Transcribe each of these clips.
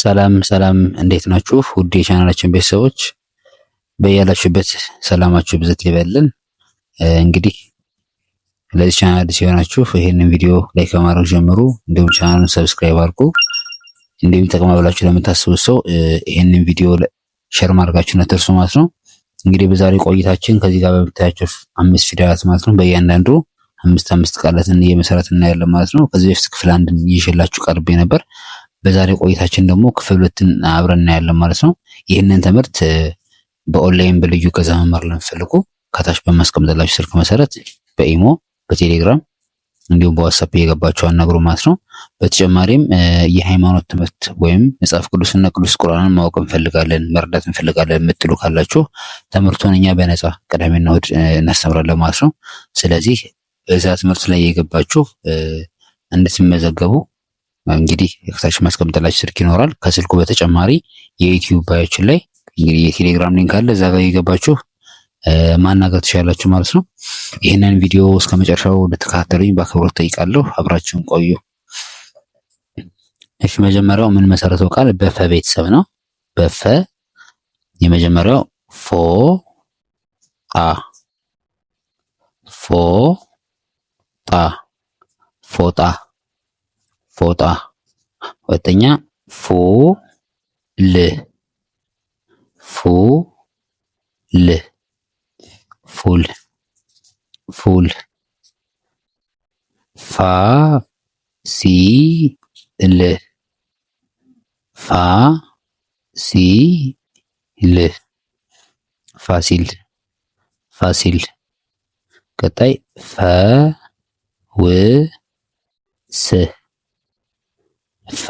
ሰላም እንዴት ናችሁ? ውድ የቻናላችን ቤተሰቦች በያላችሁበት ሰላማችሁ ብዝት ይበልን። እንግዲህ ለዚህ ቻናል አዲስ የሆናችሁ ይሄንን ቪዲዮ ላይክ በማድረግ ጀምሩ። እንዲሁም ቻናሉን ሰብስክራይብ አድርጉ። እንዲሁም ይጠቅማል ብላችሁ ለምታስቡት ሰው ይሄንን ቪዲዮ ሼር ማድረጋችሁን አትርሱ ማለት ነው። እንግዲህ በዛሬ ቆይታችን ከዚህ ጋር በምታያቸው 5 ፊደላት ማለት ነው በእያንዳንዱ አምስት ቃላትን እየመሰረትን እናያለን ማለት ነው። ከዚህ በፊት ክፍል 1 ይዤላችሁ ቀርቤ ነበር። በዛሬ ቆይታችን ደግሞ ክፍል 2ን አብረን እናያለን ማለት ነው። ይህንን ትምህርት በኦንላይን በልዩ እገዛ መማር ለምትፈልጉ ከታች በማስቀምጥላችሁ ስልክ መሰረት በኢሞ፣ በቴሌግራም እንዲሁም በዋትስአፕ እየገባችሁ አናግሩ ማለት ነው። በተጨማሪም የሃይማኖት ትምህርት ወይም መጽሐፍ ቅዱስና ቅዱስ ቁርአንን ማወቅ እንፈልጋለን፣ መረዳት እንፈልጋለን የምትሉ ካላችሁ ትምህርቱን እኛ በነፃ ቅዳሜና እሑድ እናስተምራለን ማለት ነው። ስለዚህ በዛ ትምህርት ላይ እየገባችሁ እንድትመዘገቡ እንግዲህ ከታች ማስቀምጥላችሁ ስልክ ይኖራል። ከስልኩ በተጨማሪ የዩቲዩብ ባዮችን ላይ እንግዲህ የቴሌግራም ሊንክ አለ። እዛ ጋር እየገባችሁ ማናገር ትችላላችሁ ማለት ነው። ይህንን ቪዲዮ እስከ መጨረሻው እንድትከታተሉኝ በአክብሮት ጠይቃለሁ። አብራችሁን ቆዩ። እሺ፣ መጀመሪያው ምን መሰረተው ቃል በፈ ቤተሰብ ነው። በፈ የመጀመሪያው ፎ ጣ ፎ ጣ ፎጣ ፎጣ። ሁለተኛ ፉ ል ፉ ል ፉል ፉል። ፋ ሲ ል ፋ ሲ ል ፋሲል ፋሲል። ቀጣይ ፈ ው ስ ፈ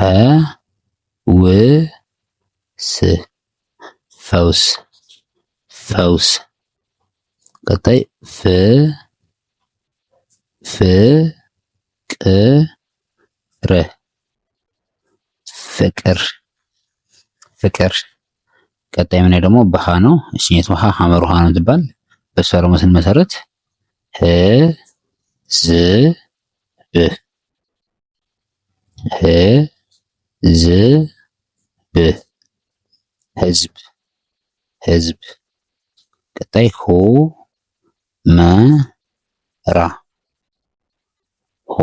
ው ስ ፈውስ ፈውስ። ቀጣይ ፍ ቅ ር ፍቅር ፍቅር። ቀጣይ ምን ደግሞ በሃ ነው። እሺኛት ውሃ ሐመር ውሃ ነው ትባል። በሷ ደግሞ ስንመሰረት ህ ዝ ብ ህ ዝ ብ ህዝብ ህዝብ። ቀጣይ ሁ መ ራ ሁ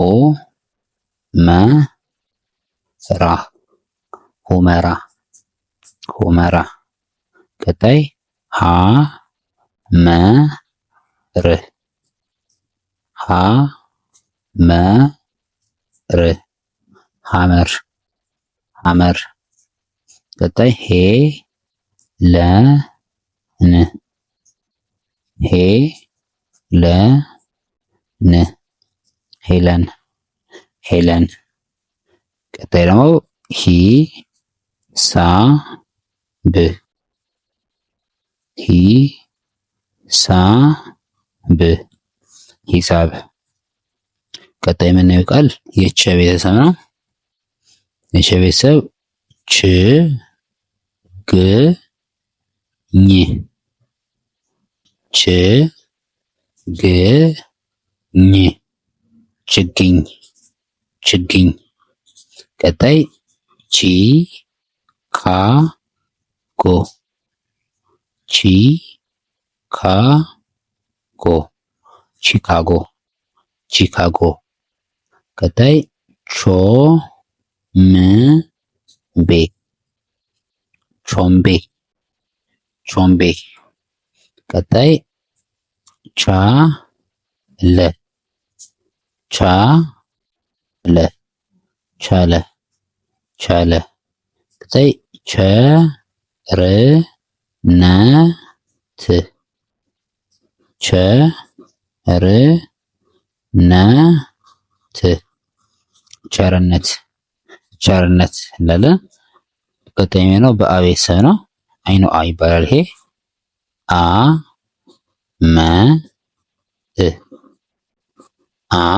መ ራ ሁመራ ሁመራ። ቀጣይ ሀ መ ር ሀ መ ር ሐመር ሐመር። ቀጣይ ሄ ለ ን ሄ ለ ን ሄለን ሄለን። ቀጣይ ደግሞ ሂ ሳ ብ ሂ ሳ ብ ሂሳብ። ቀጣይ የምናየው ቃል የቸ ቤተሰብ ነው። የቸ ቤተሰብ ች ግ ኝ ች ግ ኝ ችግኝ ችግኝ። ቀጣይ ቺ ካ ጎ ቺ ካ ጎ ቺካጎ ቺካጎ። ቀጣይ ቾ ም ቤ ቾምቤ ቾምቤ። ቀጣይ ቻ ለ ቻ ለ ቻለ ቻለ። ቀጣይ ቸ ር ነ ት ቸ ር ነ ት ቸርነት ቸርነት እንላለን። ቀጣይ ነው በአ ቤተሰብ ነው። አይኑ አ ይባላል። ይሄ አ መ ት አ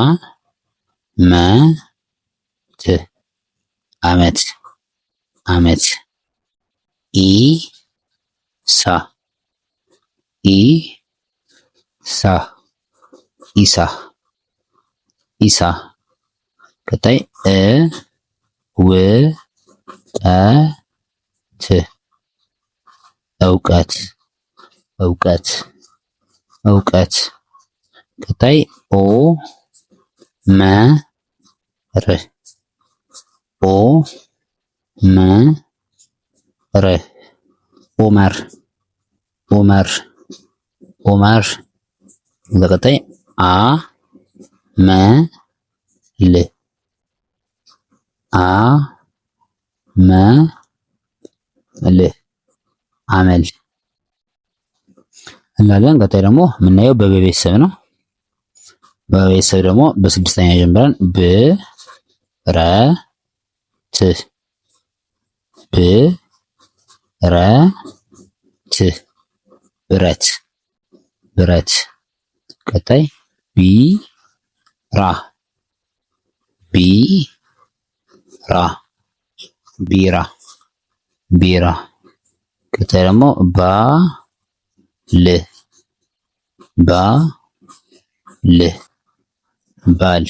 መ ት አመት አመት። ኢ ሳ ኢ ሳ ኢሳ ኢሳ። ቀጣይ እ ው ጠ እውቀት እውቀት እውቀት። ቀጣይ ኦ መ ር ኦ መ ር ኡመር ኡመር ኡመር። በቀጣይ አ መ ል አ መ ል አመል እንላለን። ቀጣይ ደግሞ የምናየው በቤተሰብ ነው። በቤተሰብ ደግሞ በስድስተኛ ጀምረን ብ ረ ት ብ ረ ት ብረት ብረት። ቀጣይ ቢ ራ ቢ ራ ቢራ ቢራ። ቀጣይ ደግሞ ባ ል ባ ል ባል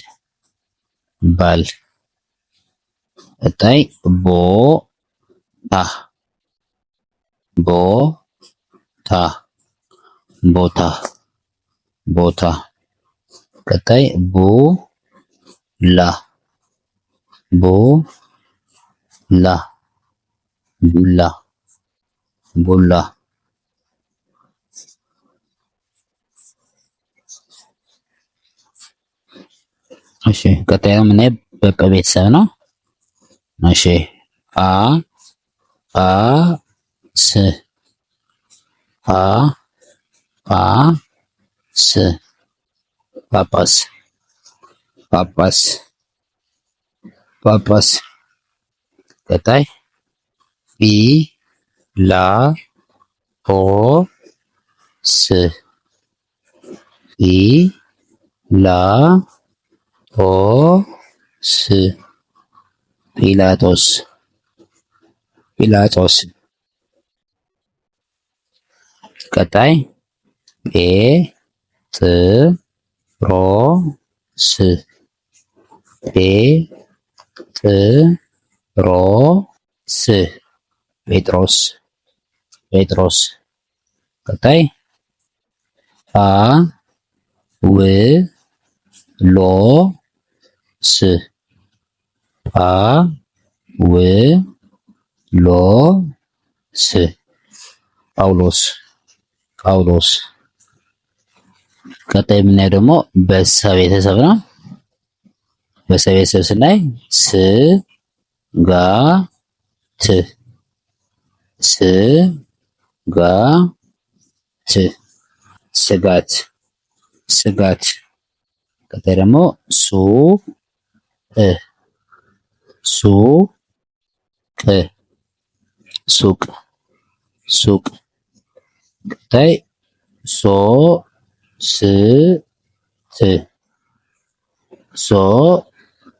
ባል። ቀጣይ ቦ ታ ቦ ታ ቦታ ቦታ። ቀጣይ ቡ ላ ቡ ላ ቡላ ቡላ። እሺ ቀጣይ የምናየው በቀ ቤተሰብ ነው። እሺ አ አ ስ አ አ ስ ጳጳስ ጳጳስ ጳጳስ። ቀጣይ ቢ ላ ኦ ስ ቢ ላ ኦ ስ ጲላጦስ ጲላጦስ። ቀጣይ ጴ ጥ ሮ ስ ጴ ጥ ሮ ስ ጴጥሮስ ጴጥሮስ። ቀጣይ ፋ ው ሎ ስ ፋ ው ሎ ስ ጳውሎስ ጳውሎስ። ቀጣይ የምናየው ደግሞ በሰ ቤተሰብ ነው። በሰ ቤተሰብ ስናይ ስ ጋ ት ስ ጋ ት ስጋት ስጋት። ቀጣይ ደግሞ ሱ ቅ ሱ ቅ ሱቅ ሱቅ። ቀጣይ ሶ ስ ት ሶ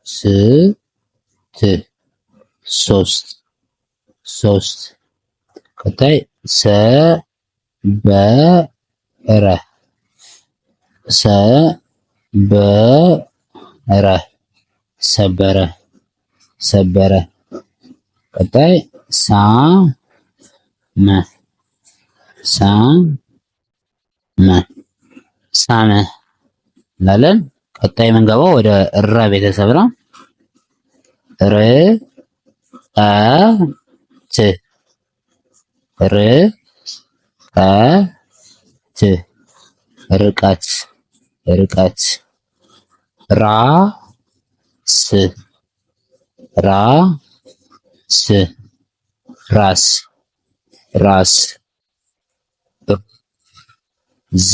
ስ ት ሶስት ሶስት። ቀጣይ ሰ በ ረ ሰ በ ረ ሰበረ ሰበረ። ቀጣይ ሳ መ ሳ መ ሳመ እንላለን። ቀጣይ የምንገባው ወደ እረ ቤተሰብ ነው። ር አ ት ር አ ት ርቀት ርቀት። ራ ስ ራ ስ ራስ ራስ። ዝ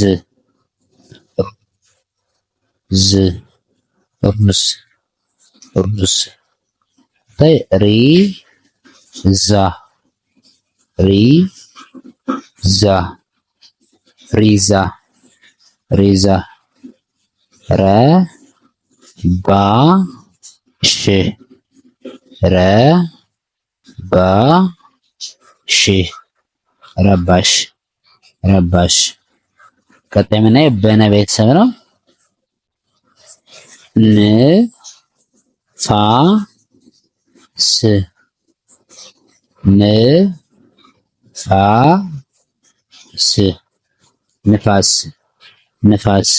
ዝ ሩስ ሩስ። ሪ ዛ ሪ ዛ ሪዛ ሪዛ። ረ ባ ሽ ረ ባ ሽ ረባሽ ረባሽ። ቀጣይ የምናየው በነ ቤተሰብ ነው። ን ፋ ስ ን ንፋስ ንፋስ።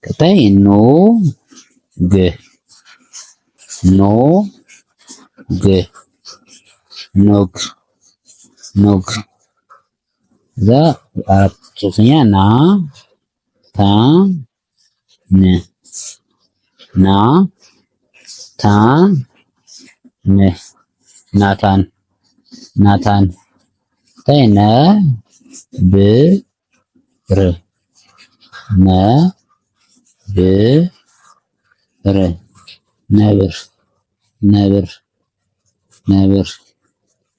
ቀጣይ ኖግ እዛ ሶስተኛ ናታን ቀጣይ ነብር።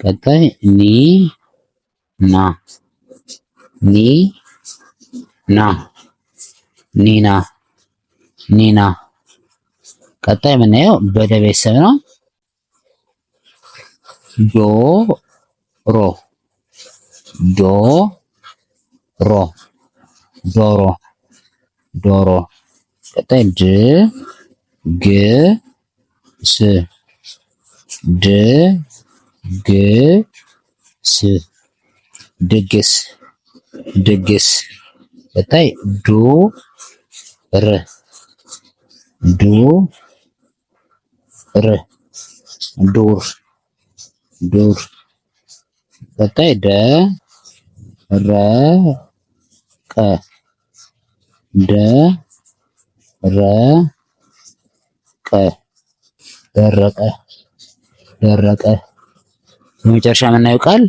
ቀጣይ ኒና። ቀጣይ የምናየው በደ ቤተሰብ ነው። ዶሮ። ቀጣይ ድግስ። ቀጣይ ዱር። ቀጣይ ደረቀ። በመጨረሻ የምናየው ቃል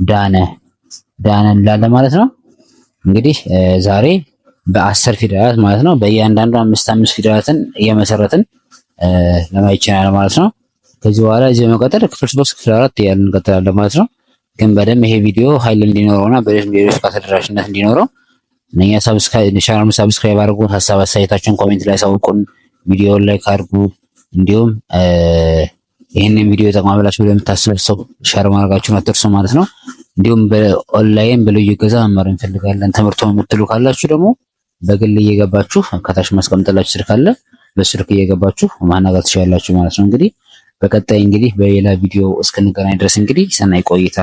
ዳነ እንላለን ማለት ነው። እንግዲህ ዛሬ በ10 ፊደላት ማለት ነው በእያንዳንዱ 5 ፊደላትን እየመሰረትን ለማየት ይችላል ማለት ነው። ከዚህ በኋላ እዚህ በመቀጠል ክፍል 3 ክፍል 4 እያልን እንቀጥላለን ማለት ነው። ግን በደንብ ይሄ ቪዲዮ ኃይል እንዲኖረውና በደንብ ሌሎች ጋር ተደራሽነት እንዲኖረው እነኛ ቻናሉን ሰብስክራይብ አድርጉ። ሀሳብ አስተያየታችሁን ኮሜንት ላይ አሳውቁን። ቪዲዮውን ላይክ አድርጉ። እንዲሁም ይህንን ቪዲዮ ይጠቅማል ብላችሁ ለምታስቡት ሰው ሼር ማድረጋችሁን አትርሱ ማለት ነው። እንዲሁም በኦንላይን በልዩ እገዛ መማር እንፈልጋለን ትምህርቱን የምትሉ ካላችሁ ደግሞ በግል እየገባችሁ ከታች ማስቀምጥላችሁ ስልክ አለ። በስልክ እየገባችሁ ማናገር ትችላላችሁ ማለት ነው። እንግዲህ በቀጣይ እንግዲህ በሌላ ቪዲዮ እስክንገናኝ ድረስ እንግዲህ ሰናይ ቆይታ